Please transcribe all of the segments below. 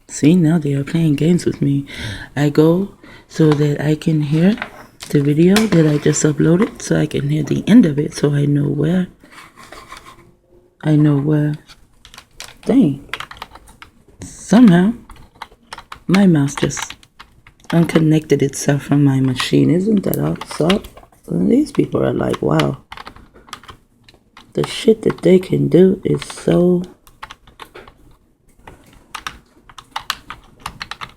See, now they are playing games with me. I go so that I can hear the video that I just uploaded, so I can hear the end of it, so I know where. Dang. Somehow, my mouse just unconnected itself from my machine. Isn't that awesome? These people are like, wow. The shit that they can do is so...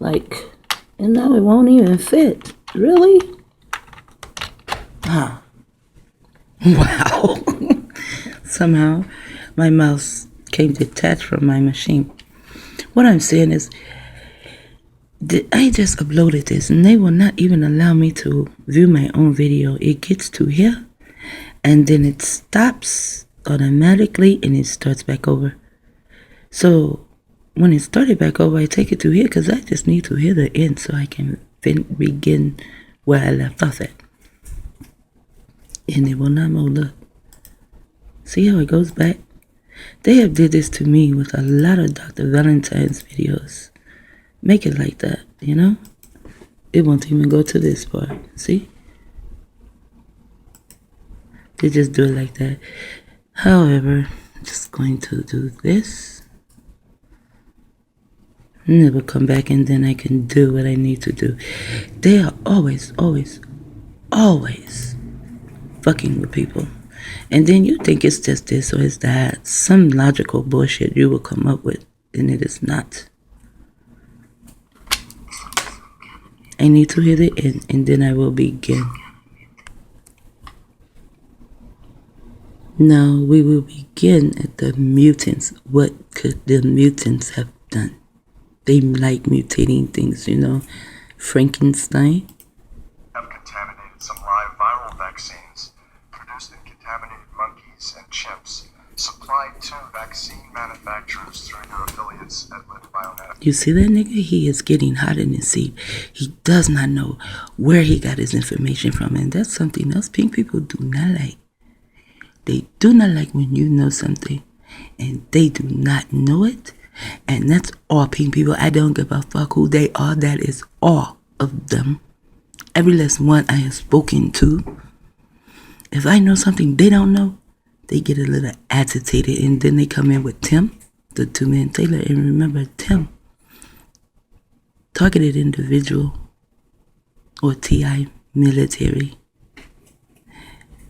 like, and now it won't even fit. Really? Huh. Wow. Somehow, my mouse came detached from my machine. What I'm saying is, I just uploaded this and they will not even allow me to view my own video. It gets to here and then it stops automatically and it starts back over. So when it started back over, I take it to here because I just need to hear the end so I can begin where I left off at. And it will not move. Look. See how it goes back? They have did this to me with a lot of Dr. Valentine's videos. Make it like that, you know? It won't even go to this part. See? They just do it like that. However, I'm just going to do this. Never come back and then I can do what I need to do. They are always fucking with people. And then you think it's just this or it's that. Some logical bullshit you will come up with, and it is not. I need to hear the end, and then I will begin. Now we will begin at the mutants. What could the mutants have done? They like mutating things, you know. Frankenstein. Have contaminated some live viral vaccines produced in contaminated monkeys and chimps, supplied to vaccine manufacturers through their affiliates at Bionet. You see that nigga? He is getting hot in his seat. He does not know where he got his information from, and that's something else pink people do not like. They do not like when you know something and they do not know it. And that's all pink people. I don't give a fuck who they are. That is all of them. Every last one I have spoken to. If I know something they don't know, they get a little agitated and then they come in with Tim, the two-man Taylor. And remember, Tim, targeted individual or TI military.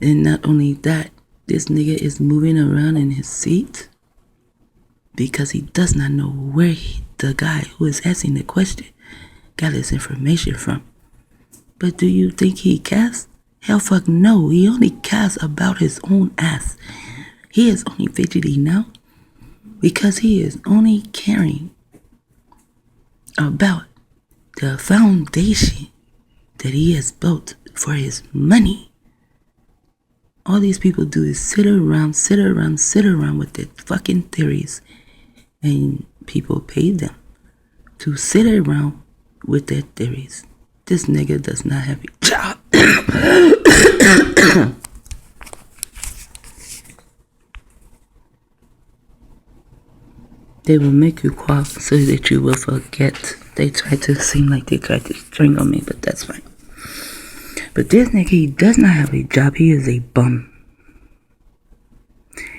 And not only that, this nigga is moving around in his seat because he does not know where the guy who is asking the question got his information from. But do you think he casts? Hell fuck no. He only casts about his own ass. He is only fidgety now because he is only caring about the foundation that he has built for his money. All these people do is sit around with their fucking theories. And people pay them to sit around with their theories. This nigga does not have a job. They will make you cough so that you will forget. They try to seem like they try to strangle me, but that's fine. But this nigga, he does not have a job. He is a bum.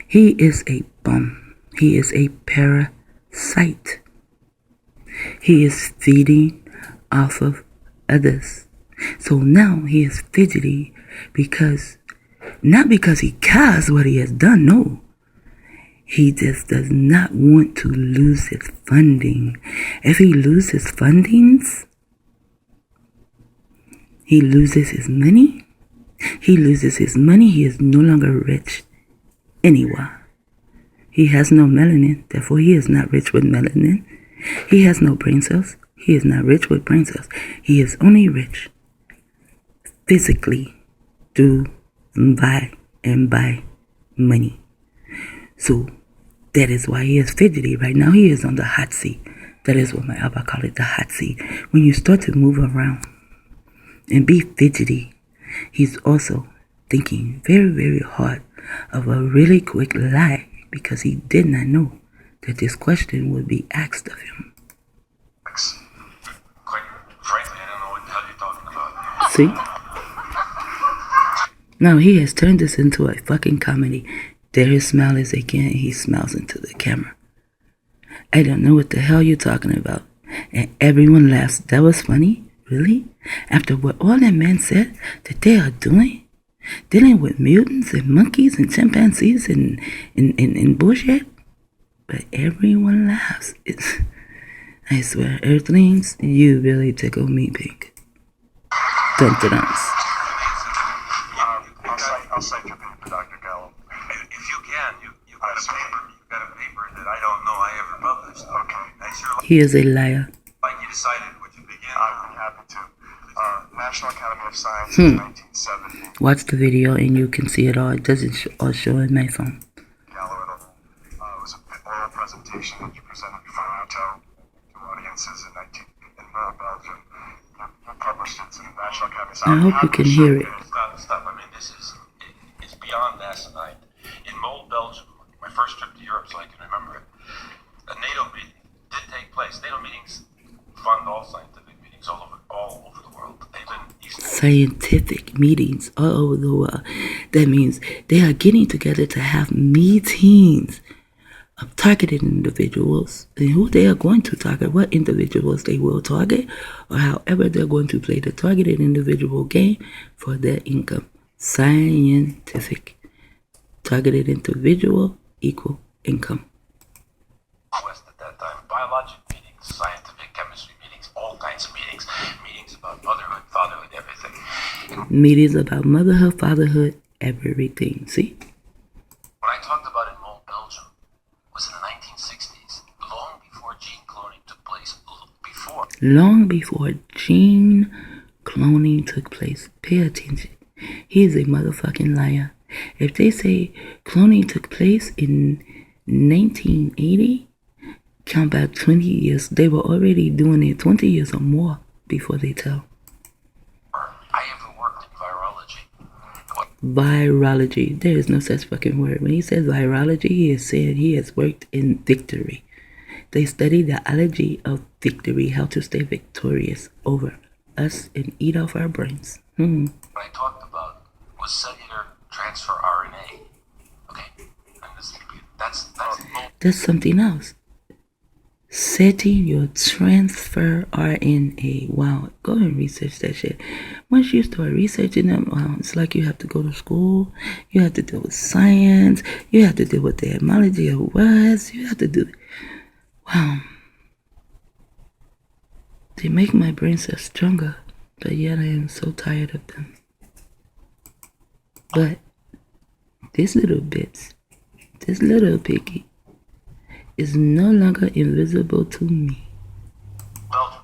He is a bum. He is a parasite. He is feeding off of others. So now he is fidgety because, not because he cares what he has done, no. He just does not want to lose his funding. If he loses fundings, he loses his money. He loses his money. He is no longer rich anywhere. He has no melanin. Therefore, he is not rich with melanin. He has no brain cells. He is not rich with brain cells. He is only rich physically through buy money. So that is why he is fidgety. Right now, he is on the hot seat. That is what my Abba call it, the hot seat. When you start to move around and be fidgety, he's also thinking very, very hard of a really quick lie because he did not know that this question would be asked of him. Quite frankly, I don't know what the hell you're talking about. See? No, he has turned this into a fucking comedy. There his smile is again. He smiles into the camera. I don't know what the hell you're talking about. And everyone laughs. That was funny? Really? After what all that man said that they are doing? Dealing with mutants and monkeys and chimpanzees and bullshit? But everyone laughs. I swear, Earthlings, you really tickle me pink. Dun dun dun. I'll cite your paper, Dr. Gallo. If you can, you've got a paper that I don't know I ever published. Okay. He is a liar. Like you decided, would you begin? I'd be happy to. National Academy of Science in 1970. Watch the video and you can see it all. It doesn't show in my phone. Gallo et al. It was an oral presentation that you presented before NATO to audiences in Belgium. You published it to the National Academy of Science. I hope you can hear it. Stop. I mean, it's beyond asinine. In Mold, Belgium, my first trip to Europe, so I can remember it, a NATO meeting did take place. NATO meetings fund all scientific meetings all over the world. Scientific meetings all over the world. That means they are getting together to have meetings of targeted individuals and who they are going to target, what individuals they will target, or however they're going to play the targeted individual game for their income. Scientific. Targeted individual equal income. West at that time, biologic meetings, scientific chemistry meetings, all kinds of meetings, meetings about motherhood, fatherhood, everything. Meetings about motherhood, fatherhood, everything. See? What I talked about in Mold, Belgium was in the 1960s, long before gene cloning took place. Long before gene cloning took place. Pay attention. He is a motherfucking liar. If they say cloning took place in 1980, count back 20 years. They were already doing it 20 years or more before they tell. I ever worked in virology. Virology. There is no such fucking word. When he says virology, he is saying he has worked in victory. They study the allergy of victory, how to stay victorious over us and eat off our brains. What I talked about was cellular transfer RNA. Okay? And that's something else. Setting your transfer RNA. Wow, go and research that shit. Once you start researching them, wow, it's like you have to go to school. You have to deal with science. You have to deal with the etymology of words. You have to do. Wow. They make my brain cells stronger, but yet I am so tired of them. But this little piggy, is no longer invisible to me. Belgium,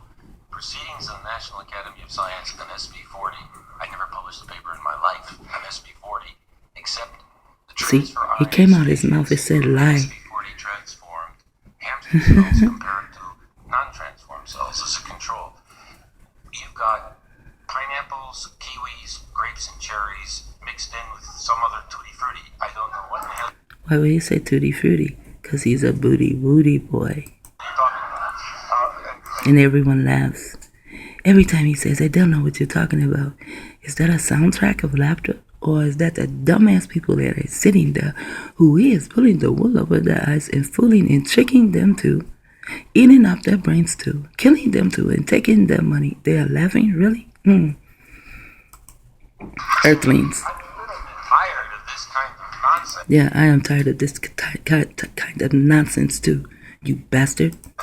Proceedings of the National Academy of Science on SB40. I never published a paper in my life on SB40, except the transfer See, he came out his mouth and said lie. SB40 transformed hamster cells compared to non-transformed cells as a control. You've got pineapples, kiwis, grapes, and cherries mixed in with some other tutti frutti. I don't know what the hell. Why would he say tutti frutti? Because he's a booty woody boy. And everyone laughs. Every time he says, I don't know what you're talking about. Is that a soundtrack of laughter? Or is that the dumbass people that are sitting there who is pulling the wool over their eyes and fooling and tricking them too, eating up their brains too, killing them too, and taking their money? They are laughing? Really? Earthlings. Yeah, I am tired of this kind of nonsense too, you bastard. And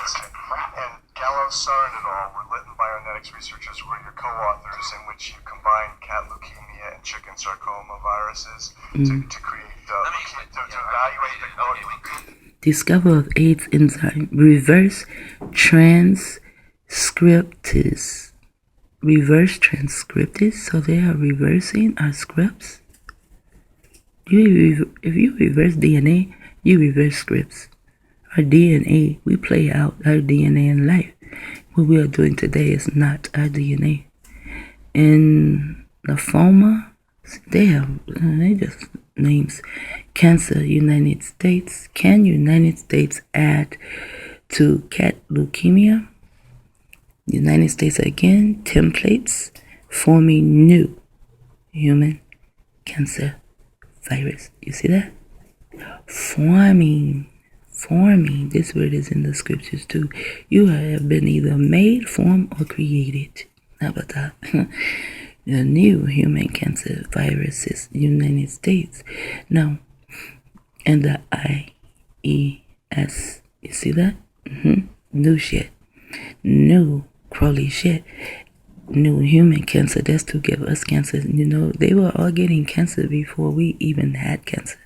Gallo, Saar, et al. Were Lytton Bionetics researchers were your co-authors in which you combined cat leukemia and chicken sarcoma viruses to create, to evaluate the Discover of AIDS enzyme, reverse transcriptase. Reverse transcriptase, so they are reversing our scripts? If you reverse DNA, you reverse scripts. Our DNA, we play out our DNA in life. What we are doing today is not our DNA. In lymphoma, they just names. Cancer, United States. Can United States add to cat leukemia? United States again, templates forming new human cancer virus. You see that? Forming. This word is in the scriptures too. You have been either made, formed, or created. How about that? The new human cancer virus is United States. Now, and the IES. You see that? New shit. New CROWley shit. New human cancer. That's to give us cancer. You know, they were all getting cancer before we even had cancer.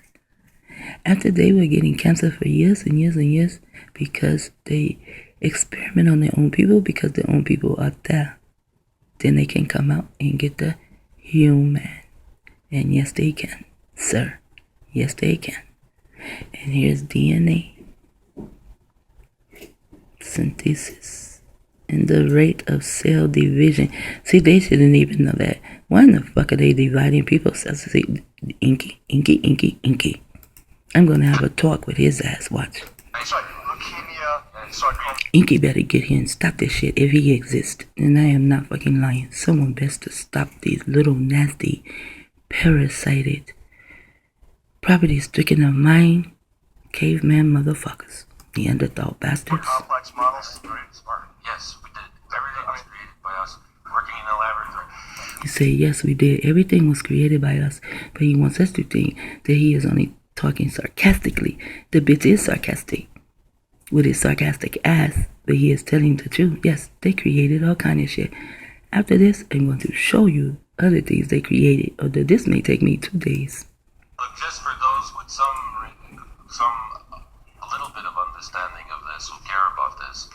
After they were getting cancer for years and years and years because they experiment on their own people, because their own people are there. Then they can come out and get the human. And yes, they can, sir. Yes, they can. And here's DNA synthesis and the rate of cell division. See, they shouldn't even know that. Why in the fuck are they dividing people's cells? See, Inky. I'm going to have a talk with his ass. Watch. Inky better get here and stop this shit if he exists. And I am not fucking lying. Someone best to stop these little nasty, parasited, property-stricken of mind, caveman motherfuckers. Neanderthal bastards. Complex models. Very smart. Yes, we did. Everything was created by us, working in the laboratory. He said, yes, we did. Everything was created by us. But he wants us to think that he is only talking sarcastically. The bitch is sarcastic with his sarcastic ass, but he is telling the truth. Yes, they created all kind of shit. After this, I'm going to show you other things they created, although this may take me 2 days. Look, just for those with a little bit of understanding of this, who care about this,